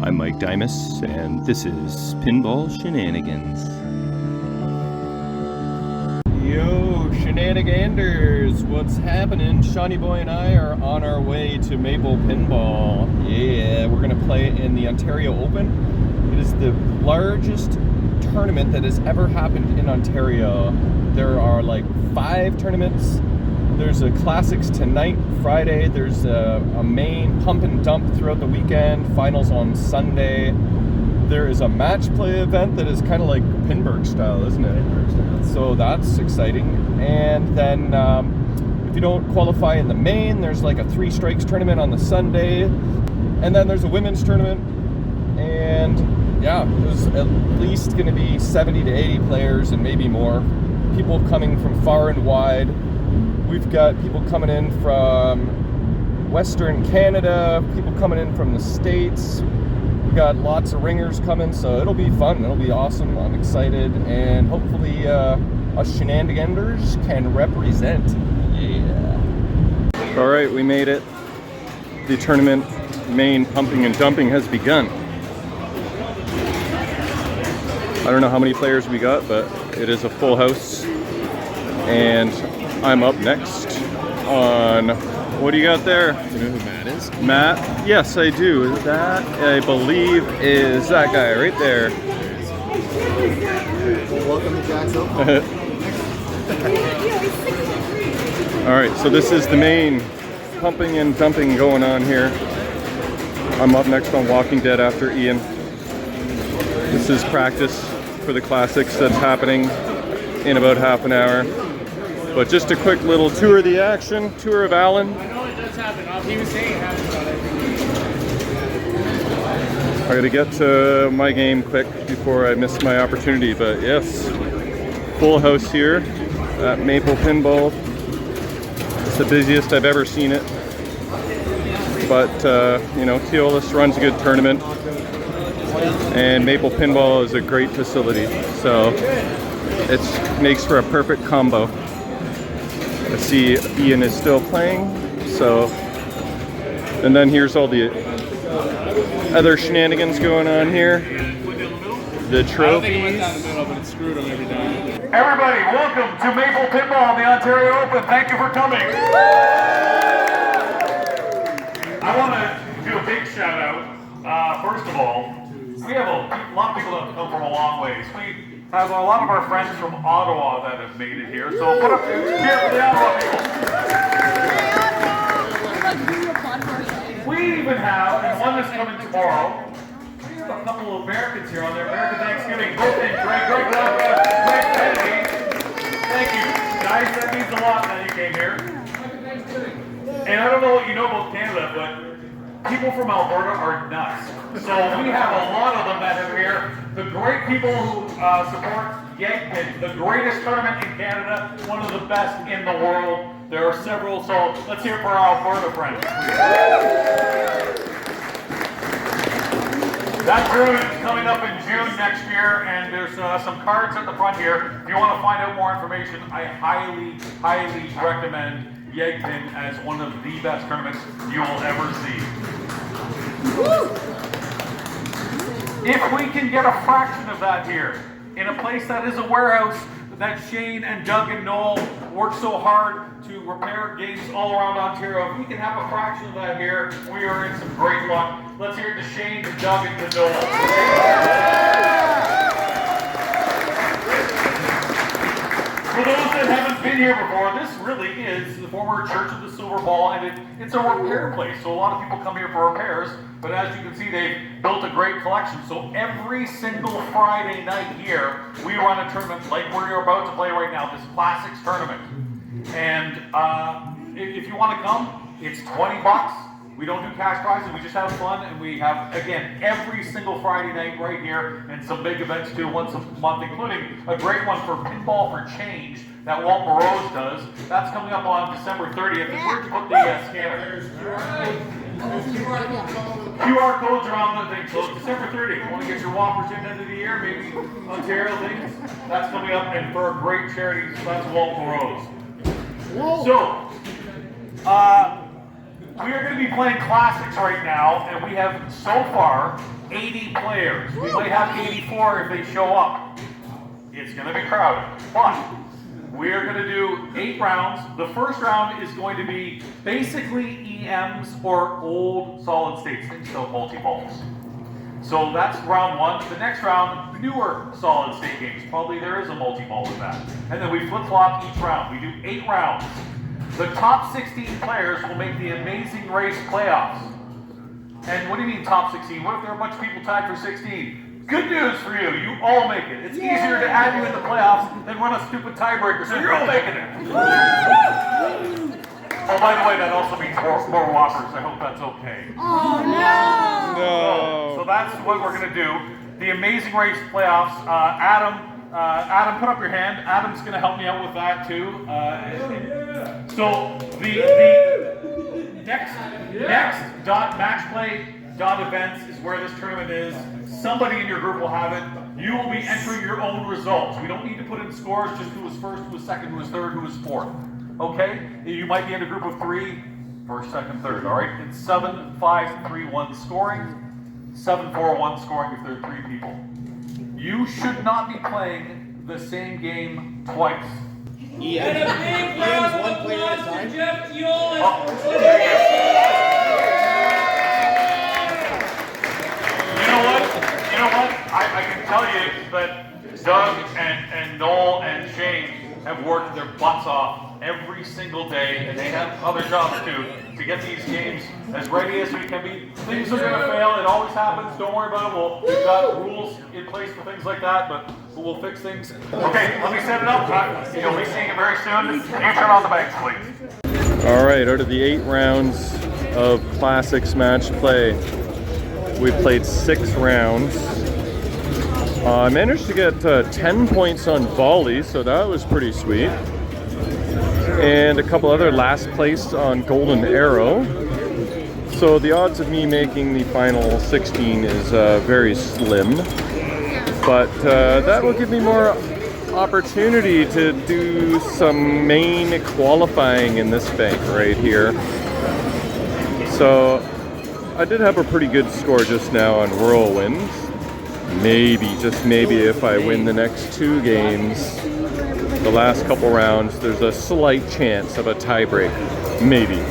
I'm Mike Dimas, and this is Pinball Shenanigans. Yo, Shenaniganders! What's happening? Shawnee Boy and I are on our way to Maple Pinball. Yeah, we're gonna play in the Ontario Open. It is the largest tournament that has ever happened in Ontario. There are like 5 tournaments. There's a classics tonight, Friday. There's a main pump and dump throughout the weekend. Finals on Sunday. There is a match play event that is kind of like Pinburg style, isn't it? Pinburg style. So that's exciting. And then if you don't qualify in the main, there's like a 3 strikes tournament on the Sunday. And then there's a women's tournament. And yeah, there's at least going to be 70 to 80 players and maybe more. People coming from far and wide. We've got people coming in from Western Canada, people coming in from the States. We've got lots of ringers coming, so it'll be fun. It'll be awesome. I'm excited, and hopefully us Shenaniganders can represent. Yeah. All right, we made it. The tournament main pumping and dumping has begun. I don't know how many players we got, but it is a full house. And I'm up next on, what do you got there? Do you know who Matt is? Matt? Yes, I do. That, I believe, is that guy right there. Welcome to Jack's Open. Alright, so this is the main pumping and dumping going on here. I'm up next on Walking Dead after Ian. This is practice for the classics that's happening in about half an hour. But just a quick little tour of the action, tour of Alan. I know it does happen. He was saying it happens on every I gotta get to my game quick before I miss my opportunity, but yes, full house here at Maple Pinball. It's the busiest I've ever seen it. But, you know, Teolis runs a good tournament, and Maple Pinball is a great facility, so it makes for a perfect combo. I see Ian is still playing, so, and then here's all the other shenanigans going on here. The trophies. Everybody, welcome to Maple Pinball in the Ontario Open. Thank you for coming. I want to do a big shout out. First of all, we have a lot of people that have come from a long ways. We have a lot of our friends from Ottawa that have made it here. So put up here for the Ottawa people. We even have, and one that's coming tomorrow, we have a couple of Americans here on their American Thanksgiving. Both in Greg Kennedy. Thank you. Guys, that means a lot that you came here. And I don't know what you know about Canada, but people from Alberta are nuts. So we have a lot of them that are here. The great people who support Yankton, the greatest tournament in Canada, one of the best in the world. There are several, so let's hear it for our Alberta friends. That tournament is coming up in June next year, and there's some cards at the front here. If you want to find out more information, I highly, highly recommend Yankton as one of the best tournaments you will ever see. If we can get a fraction of that here, in a place that is a warehouse that Shane and Doug and Noel worked so hard to repair games all around Ontario, if we can have a fraction of that here, we are in some great luck. Let's hear it to Shane, to Doug, and to Noel. For those that haven't been here before, this really is the former Church of the Silver Ball, and it's a repair place. So a lot of people come here for repairs, but as you can see, they've built a great collection. So every single Friday night here, we run a tournament like we're about to play right now, this Classics tournament. And if you want to come, it's $20. We don't do cash prizes, we just have fun, and we have, again, every single Friday night right here, and some big events too, once a month, including a great one for Pinball for Change that Walt Morose does. That's coming up on December 30th. And where'd you put the scanner? QR codes are on the thing, so December 30th. You want to get your Whoppers in the end of the year, maybe Ontario things? That's coming up, and for a great charity, so that's Walt Morose. So, We are going to be playing classics right now, and we have so far 80 players. We might have 84 if they show up. It's going to be crowded, but we are going to do 8 rounds. The first round is going to be basically EMs or old solid states, so multi-balls. So that's round 1. The next round, newer solid state games. Probably there is a multi-ball in that. And then we flip-flop each round. We do 8 rounds. The top 16 players will make the Amazing Race playoffs. And what do you mean top 16? What if there are a bunch of people tied for 16? Good news for you, you all make it. It's easier to add you in the playoffs than run a stupid tiebreaker, so you're all making it. Oh, by the way, that also means more whoppers. I hope that's okay. Oh, no! No. So that's what we're going to do. The Amazing Race playoffs. Adam, put up your hand. Adam's going to help me out with that too. So the next match play events is where this tournament is. Somebody in your group will have it. You will be entering your own results. We don't need to put in scores, just who was first, who was second, who was third, who was fourth. Okay? You might be in a group of 3, first, second, third. All right? It's 7, 5, 3, 1 scoring. 7, 4, 1 scoring if there are 3 people. You should not be playing the same game twice. And a big round of applause to Jeff Fuel. You know what? I can tell you that Doug and Noel and Shane have worked their butts off every single day, and they have other jobs too, to get these games as ready as we can be. Things are going to fail. It always happens. Don't worry about it. We've got rules in place for things like that, but we'll fix things. Okay, let me set it up. You'll be seeing it very soon. You turn on the mics, please. All right, out of the 8 rounds of Classics match play, we played 6 rounds. I managed to get 10 points on volley, so that was pretty sweet. And a couple other last place on golden arrow. So the odds of me making the final 16 is very slim. But that will give me more opportunity to do some main qualifying in this bank right here. So I did have a pretty good score just now on Whirlwind. Maybe, just maybe, if I win the next 2 games, the last couple rounds, there's a slight chance of a tiebreak. Maybe.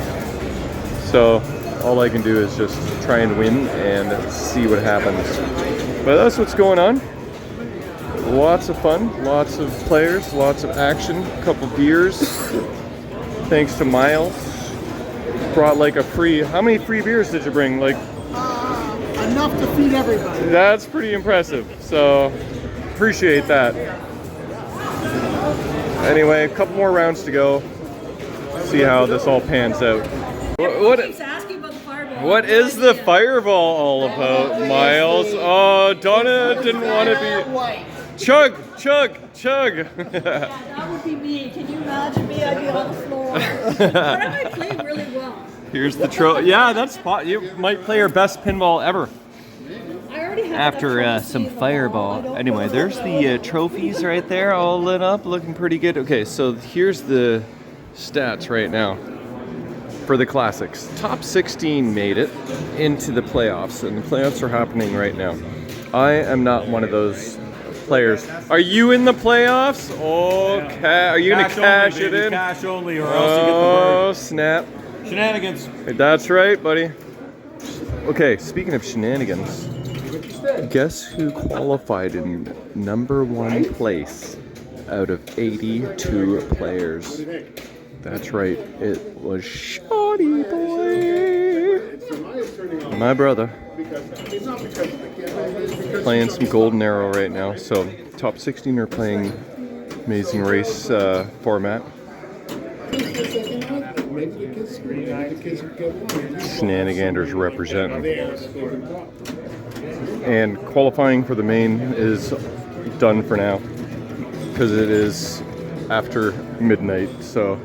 So all I can do is just try and win and see what happens. But that's what's going on. Lots of fun, lots of players, lots of action, a couple beers. Thanks to Miles. Brought like a free, how many free beers did you bring? Like Enough to feed everybody. That's pretty impressive, so appreciate that. Anyway, a couple more rounds to go. See how this all pans out. Everyone keeps asking about the fireball. What is the fireball all about, Miles? Oh, Donna didn't want to be... Chug, chug, chug. Yeah, that would be me. Can you imagine me? I'd be on the floor. But I might play really well. Here's the trophy. Yeah, that's spot. You might play your best pinball ever. I already have After some fireball. Anyway, there's the trophies right there, all lit up, looking pretty good. Okay, so here's the stats right now for the Classics. Top 16 made it into the playoffs, and the playoffs are happening right now. I am not one of those players. Are you in the playoffs? Okay. Are you going to cash it in? Cash only, or else you get the bird. Oh, snap. Shenanigans. That's right, buddy. Okay, speaking of shenanigans, guess who qualified in #1 place out of 82 players? That's right, it was Shaun Boy. My brother. Playing some golden arrow right now. So top 16 are playing Amazing Race format. Shenaniganders representing. And qualifying for the main is done for now because it is after midnight, so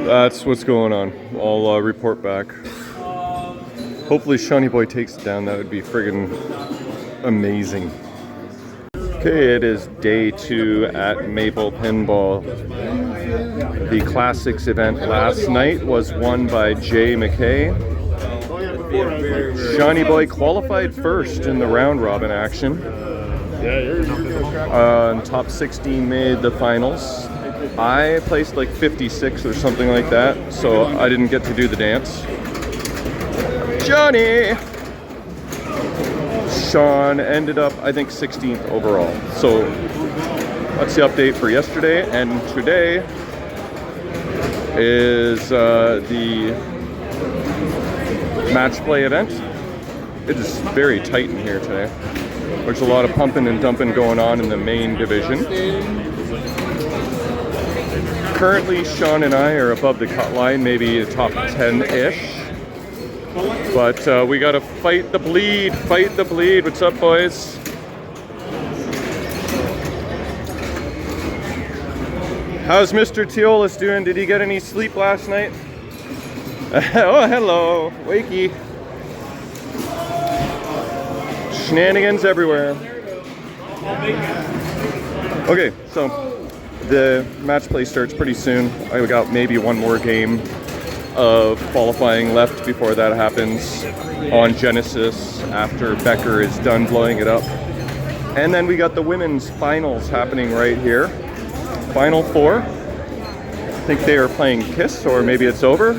that's what's going on. I'll report back. Hopefully Shawnee Boy takes it down. That would be friggin' amazing. Okay, it is day 2 at Maple Pinball. The Classics event last night was won by Jay McKay. Shawnee Boy qualified first in the round robin action. Top 16 made the finals. I placed like 56 or something like that, so I didn't get to do the dance. Johnny! Shaun ended up, I think, 16th overall. So that's the update for yesterday, and today is the match play event. It is very tight in here today. There's a lot of pumping and dumping going on in the main division. Currently, Shaun and I are above the cut line, maybe the top 10-ish. But we gotta fight the bleed, fight the bleed. What's up, boys? How's Mr. Teolis doing? Did he get any sleep last night? Oh, hello, wakey. Shenanigans everywhere. Okay, so the match play starts pretty soon. I got maybe one more game of qualifying left before that happens on Genesis after Becker is done blowing it up. And then we got the women's finals happening right here. Final four. I think they are playing Kiss, or maybe it's over.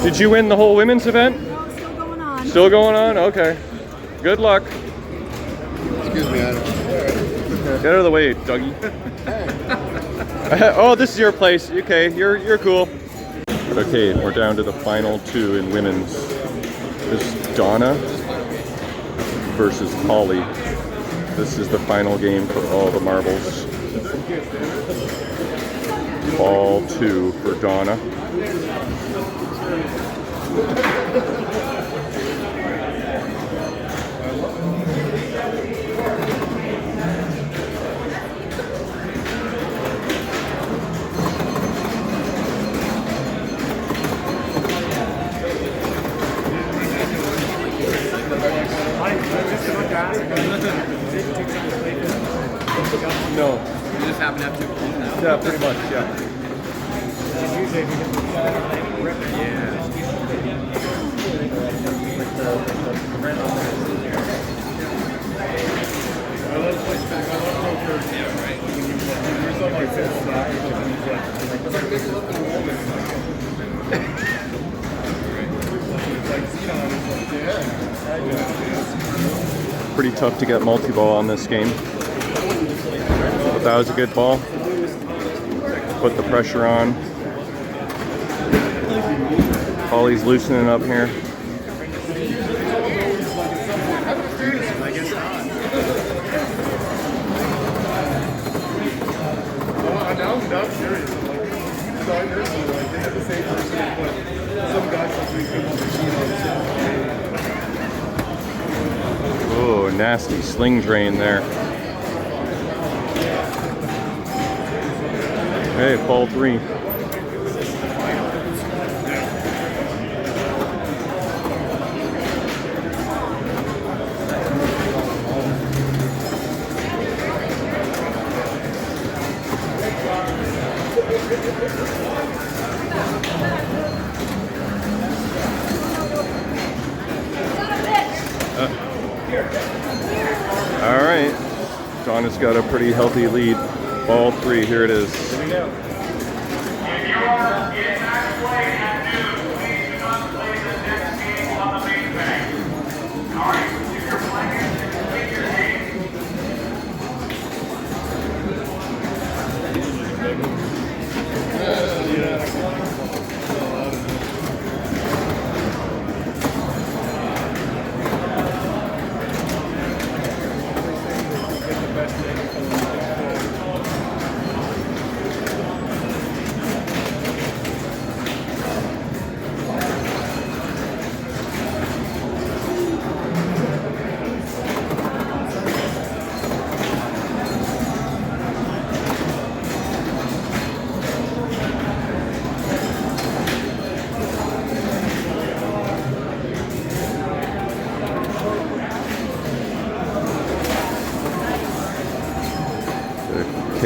Did you win the whole women's event? No, still going on. Still going on? Okay. Good luck. Excuse me, Adam. Get out of the way, Dougie. Oh, this is your place. Okay, you're cool. Okay, we're down to the final two in women's. This is Donna versus Holly. This is the final game for all the marbles. Ball 2 for Donna. No. You just happen to have to. Yeah, pretty much, yeah. Pretty tough to get multi-ball on this game. But that was a good ball. Put the pressure on. Holly's loosening up here. I'm serious. Designers and they have the same person, but some guys like we couldn't Oh, nasty sling drain there. Hey, ball 3. All right, Donna's got a pretty healthy lead. Ball 3, here it is. If you are in match play at noon, please do not play the next game on the main bank. All right, if you're playing, take your game.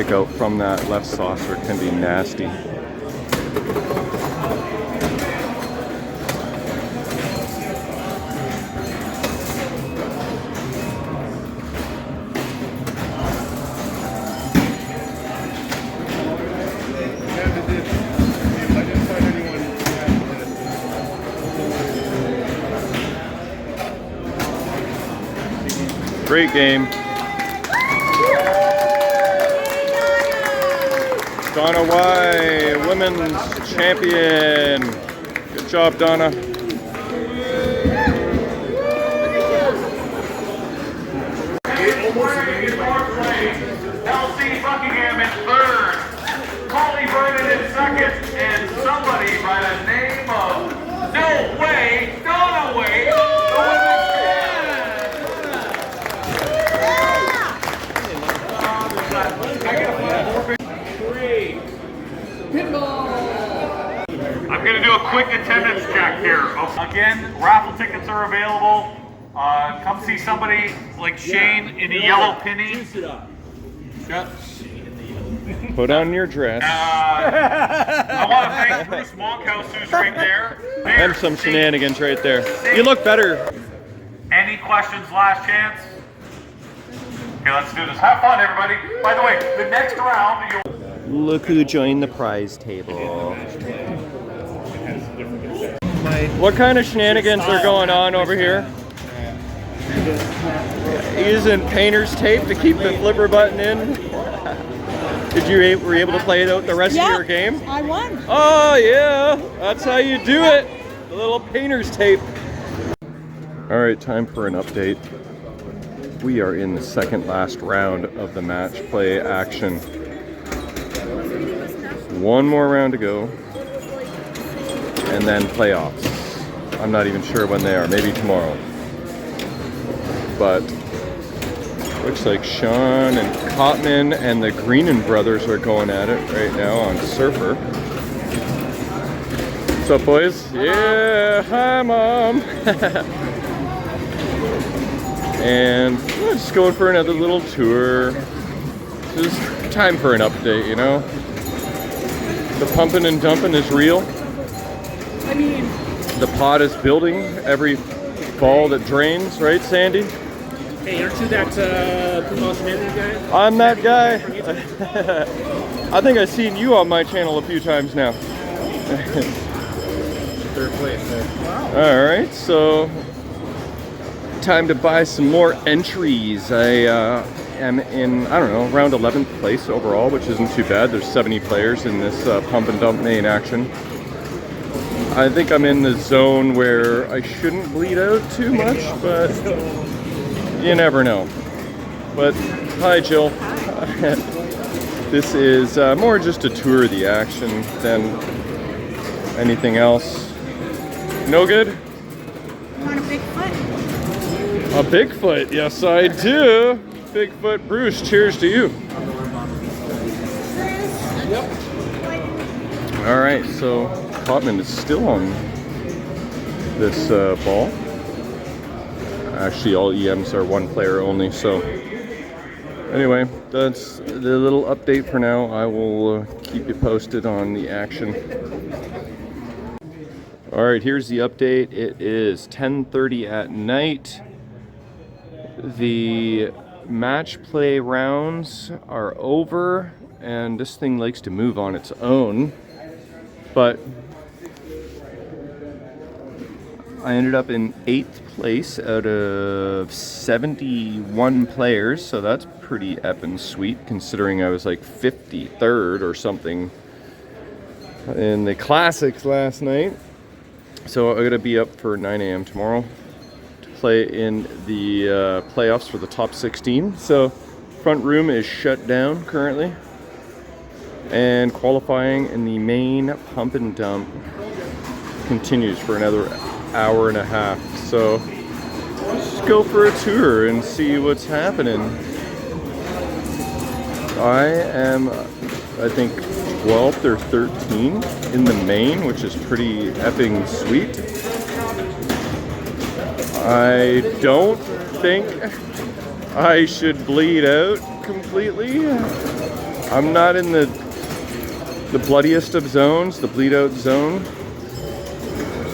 kick out from that left saucer can be nasty. Great game. Donna Y, women's champion. Good job, Donna. Kelsey Buckingham in third, Holly Vernon in second, and somebody by the name of No Way, Donna Way, the women's I'm going to do a quick attendance check here. Again, raffle tickets are available. Come see somebody like Shane in the yellow penny. Put on your dress. I want to thank Bruce Monkhouse, who's right there. And some shenanigans right there. You look better. Any questions, last chance? Okay, let's do this. Have fun, everybody. By the way, the next round, you'll... Look who joined the prize table. What kind of shenanigans are going on over here? Using painter's tape to keep the flipper button in. Were you able to play it out the rest of your game? I won. Oh yeah, that's how you do it. The little painter's tape. All right, time for an update. We are in the second last round of the match play action. One more round to go, and then playoffs. I'm not even sure when they are, maybe tomorrow. But looks like Shaun and Cotman and the Greenan brothers are going at it right now on Surfer. What's up, boys? Yeah, hi, Mom. And we're just going for another little tour. Just time for an update, you know? The pumping and dumping is real. I mean, the pod is building every ball that drains, right, Sandy? Hey, aren't you that pinball shenanigans guy? I'm that guy. I think I've seen you on my channel a few times now. Third place there. Wow. All right, so time to buy some more entries. I am in, I don't know, around 11th place overall, which isn't too bad. There's 70 players in this pump and dump main action. I think I'm in the zone where I shouldn't bleed out too much, but you never know. But hi, Jill. This is more just a tour of the action than anything else. No good? you want a Bigfoot? A Bigfoot, yes I do. Bigfoot Bruce, cheers to you. Yep. All right, so Cotman is still on this ball. Actually, all EMs are one player only, so anyway, that's the little update for now. I will keep you posted on the action. All right, here's the update. It is 10:30 at night. The match play rounds are over, and this thing likes to move on its own, but I ended up in 8th place out of 71 players, so that's pretty eppin' sweet considering I was like 53rd or something in the classics last night. So I'm gonna be up for 9 a.m. tomorrow to play in the playoffs for the top 16. So front room is shut down currently, and qualifying in the main pump and dump continues for another hour and a half. So let's just go for a tour and see what's happening. I am, I think, 12th or 13th in the main, which is pretty epping sweet. I don't think I should bleed out completely, I'm not in the bloodiest of zones, the bleed out zone.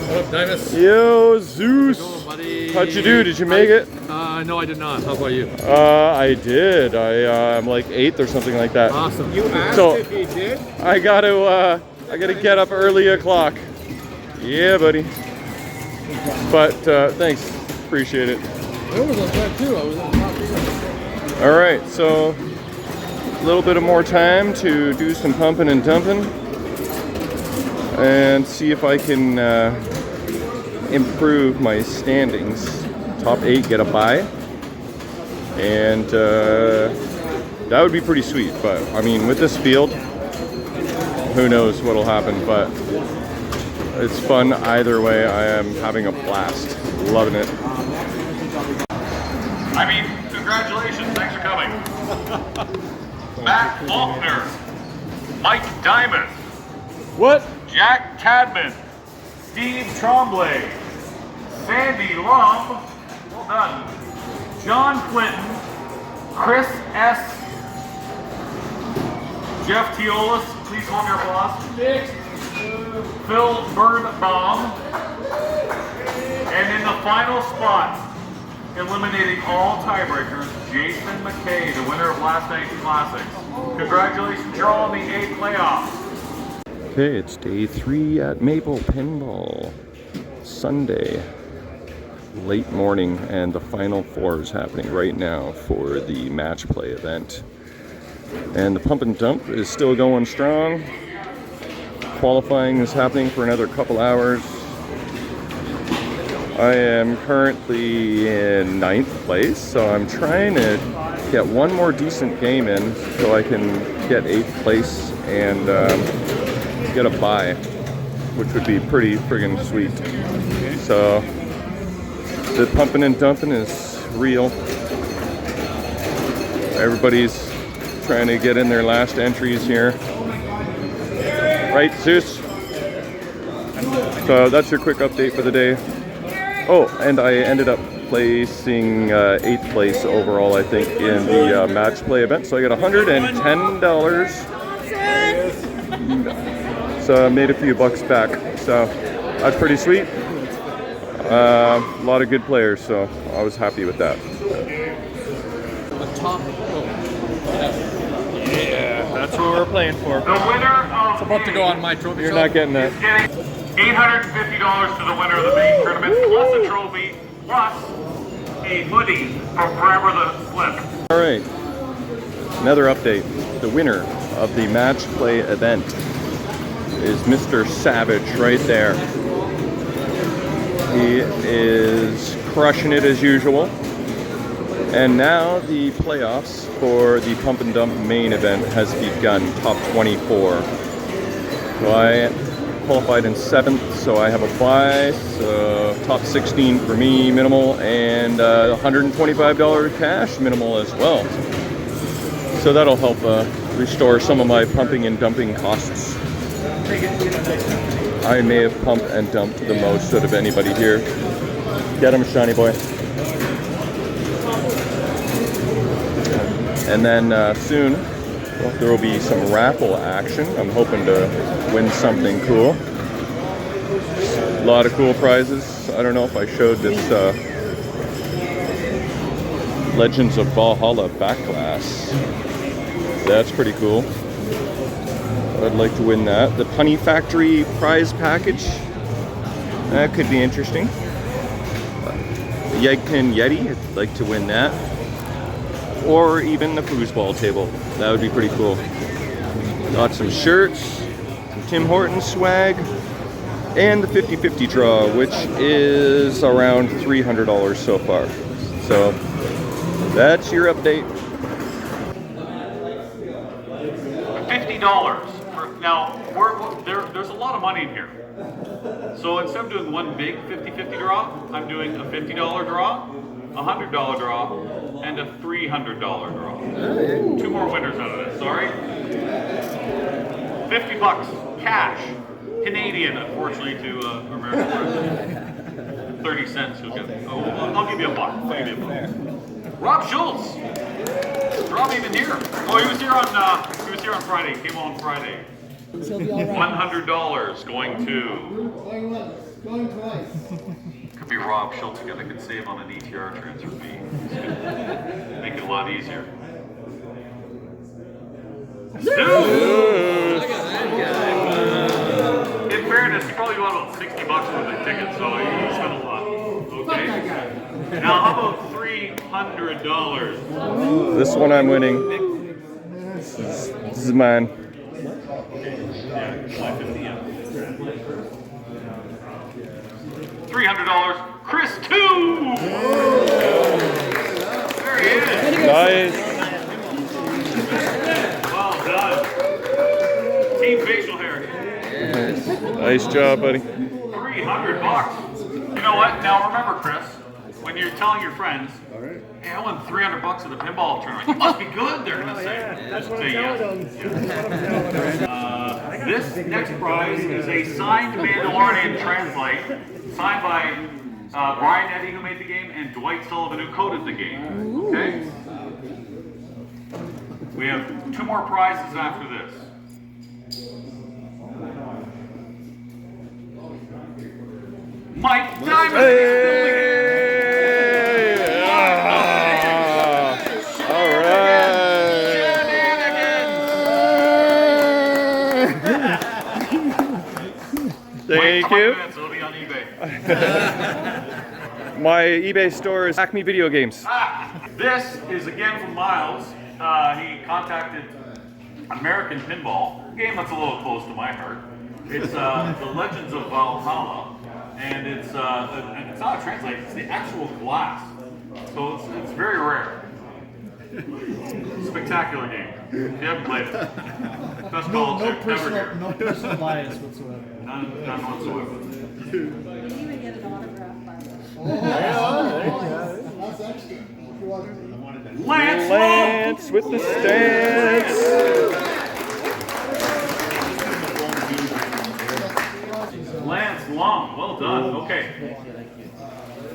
What up, Davis? Yo, Zeus! How's it going, buddy? How'd you do? Did you make it? No, I did not. How about you? I did. I'm like 8th or something like that. Awesome. You asked So- if he did? I gotta get up early o'clock. Yeah, buddy. But thanks, appreciate it. I was on that too. I was on top of All right, so a little bit of more time to do some pumping and dumping, and see if I can improve my standings. Top 8, get a bye, and that would be pretty sweet. But I mean, with this field, who knows what'll happen, but it's fun either way. I am having a blast, loving it. I mean, congratulations, thanks for coming. Matt Faulkner, Mike Diamond, What? Jack Cadman, Steve Tremblay, Sandy Lum, well done, John Clinton, Chris S., Jeff Teolis, please hold your applause, Phil Birnbaum, and in the final spot, eliminating all tiebreakers, Jason McKay, the winner of last night's Classics. Congratulations, you're all in the A playoffs. Okay, it's day 3 at Maple Pinball. Sunday, late morning, and the final 4 is happening right now for the match play event. And the pump and dump is still going strong. Qualifying is happening for another couple hours. I am currently in 9th place, so I'm trying to get one more decent game in so I can get 8th place and get a bye, which would be pretty friggin' sweet. So the pumping and dumping is real. Everybody's trying to get in their last entries here. Right, Zeus? So that's your quick update for the day. Oh, and I ended up placing 8th place overall, I think, in the match play event. So I got $110. So I made a few bucks back. So that's pretty sweet. A lot of good players, so I was happy with that. Yeah, that's what we're playing for. The winner of It's about to go on my trophy. You're not getting that. is getting $850 to the winner of the main tournament, plus a trophy, plus a hoodie from Forever the Flip. All right, another update. The winner of the match play event is Mr. Savage right there. He is crushing it as usual. And now the playoffs for the pump and dump main event has begun, top 24. So I qualified in 7th, so I have a bye, so top 16 for me minimal, and $125 cash minimal as well. So that'll help restore some of my pumping and dumping costs. I may have pumped and dumped the most out of anybody here. Get him, shiny boy. And then soon, well, there will be some raffle action. I'm hoping to win something cool. A lot of cool prizes. I don't know if I showed this Legends of Valhalla back glass. That's pretty cool. I'd like to win that. The Punny Factory prize package. That could be interesting. The Yegpin Yeti, I'd like to win that. Or even the foosball table. That would be pretty cool. Got some shirts, some Tim Hortons swag, and the 50-50 draw, which is around $300 so far. So that's your update. $50. Now, there's a lot of money in here. So instead of doing one big 50-50 draw, I'm doing a $50 draw, a $100 draw, and a $300 draw. 2 more winners out of this, sorry. $50 cash. Canadian, unfortunately, to American. 30 cents. You'll get, I'll give you a buck. I'll give you a buck. Rob Schultz. Rob even here. Oh, he was here on here on Friday. Came on Friday. She'll be all right. $100 going to. Going once, going twice. Could be Rob Schultz again. I could save on an ETR transfer fee. Make it a lot easier. Stu! In fairness, he probably bought about $60 worth of tickets, so he spent a lot. Okay. Now, how about $300? This one I'm winning. This is mine. $300. Chris 2! There he is. Nice. Well done. Team facial hair. Nice job, buddy. $300. You know what? Now remember, Chris, when you're telling your friends, hey, I won $300 at the pinball tournament. You must be good, they're going to say. That's what I'm Say telling yes. them. That's what I'm telling them. This next prize is a signed Mandalorian translate, signed by Brian Eddy, who made the game, and Dwight Sullivan, who coded the game. Okay? We have 2 more prizes after this. Mike Diamond is building it. All right. Thank you. It'll be on eBay. My eBay store is Acme Video Games. This is again from Miles. He contacted American Pinball, a game that's a little close to my heart. It's The Legends of Valhalla, and it's not a translate, it's the actual glass. So it's very rare. Spectacular game. If you haven't played it. Best call ever here. No personal bias whatsoever. None whatsoever. You even get an autograph by them. That's extra. Lance with the stance. Lance Long, well done. Okay.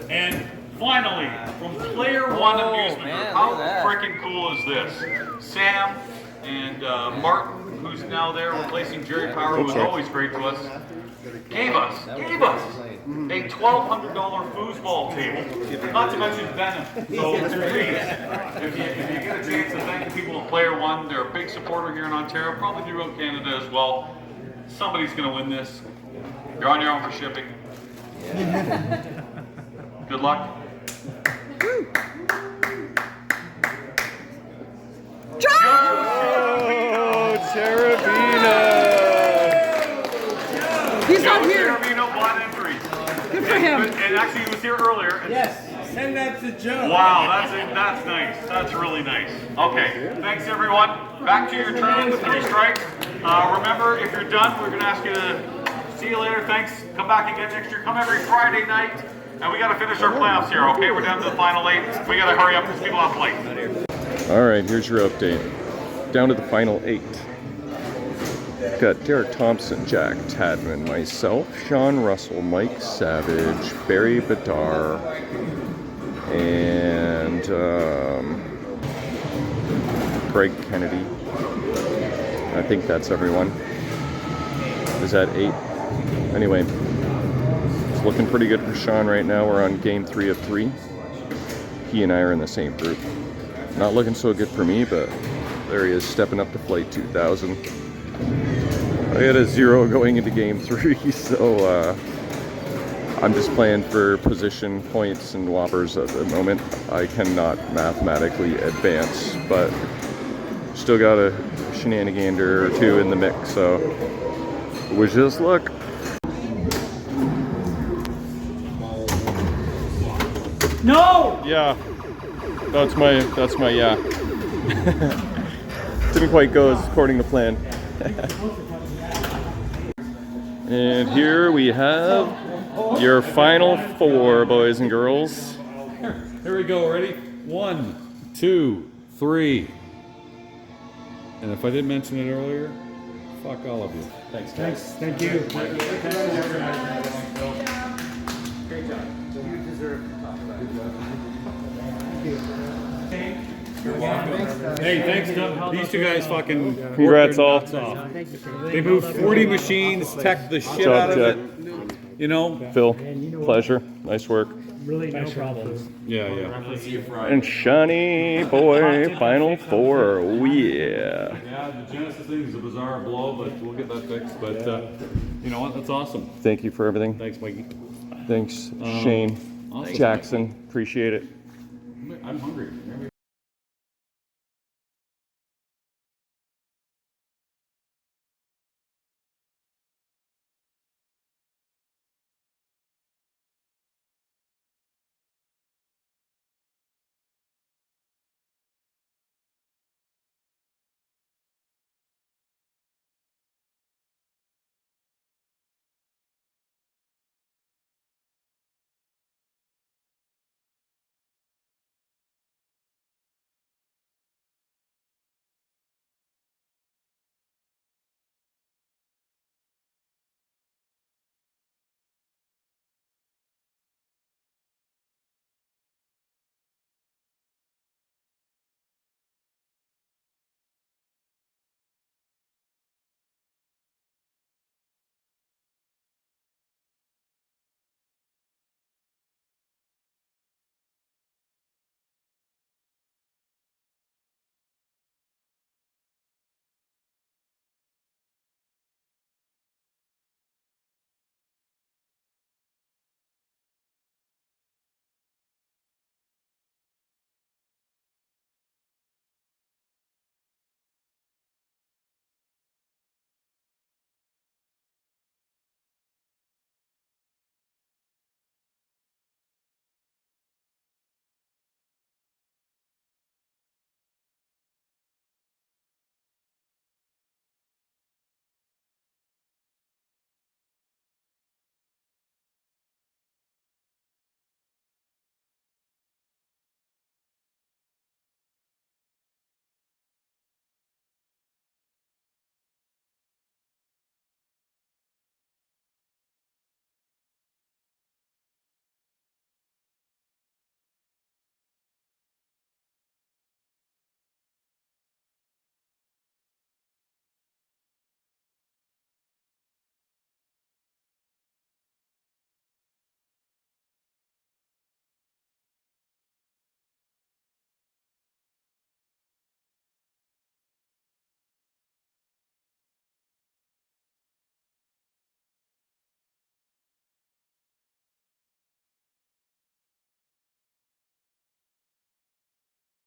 And finally, from Player One Amusement Group, how freaking cool is this? Sam and Martin, who's now there replacing Jerry Power, who was always great to us, gave us a $1,200 foosball table, not to mention Venom. So please, if you get a chance to thank the people of Player One, they're a big supporter here in Ontario, probably throughout Canada as well. Somebody's going to win this. You're on your own for shipping. Good luck. Oh, Terrabina. He's not here. Terrabino bought entry. Good for him. And actually, he was here earlier. And Yes, send that to Joe. wow, that's nice. That's really nice. Okay, thanks everyone. Back to your turn with 3 strikes. Remember, if you're done, we're going to ask you to see you later. Thanks. Come back again next year. Come every Friday night. And we got to finish our playoffs here, okay? We're down to the final 8. We got to hurry up because people have plates. All right, here's your update. Down to the final 8. Got Derek Thompson, Jack Tadman, myself, Sean Russell, Mike Savage, Barry Bedar, and Greg Kennedy. I think that's everyone. Is that 8? Anyway, it's looking pretty good for Sean right now. We're on game 3 of 3. He and I are in the same group. Not looking so good for me, but there he is, stepping up to Flight 2000. I had a 0 going into game 3, so I'm just playing for position points and whoppers at the moment. I cannot mathematically advance, but still got a shenanigander or 2 in the mix, so wish us luck. No! Yeah, that's my yeah. Didn't quite go as according to plan. And here we have your final 4, boys and girls. Here we go. Ready? 1, 2, 3. And if I didn't mention it earlier, fuck all of you. Thanks, guys. Thank you. Great job. You deserve to talk about it. Hey, thanks, Doug. These two guys fucking Congrats, all. nuts off. They moved 40 machines, tech the shit Job, out of Jet. it. You know? Phil, pleasure. Nice work. Really, no problems. Yeah, yeah. And Shawnee boy, final four. Oh yeah. Yeah, the Genesis thing is a bizarre blow, but we'll get that fixed. But you know what? That's awesome. Thank you for everything. Thanks, Mikey. Thanks, Shane, awesome. Jackson. Appreciate it. I'm hungry.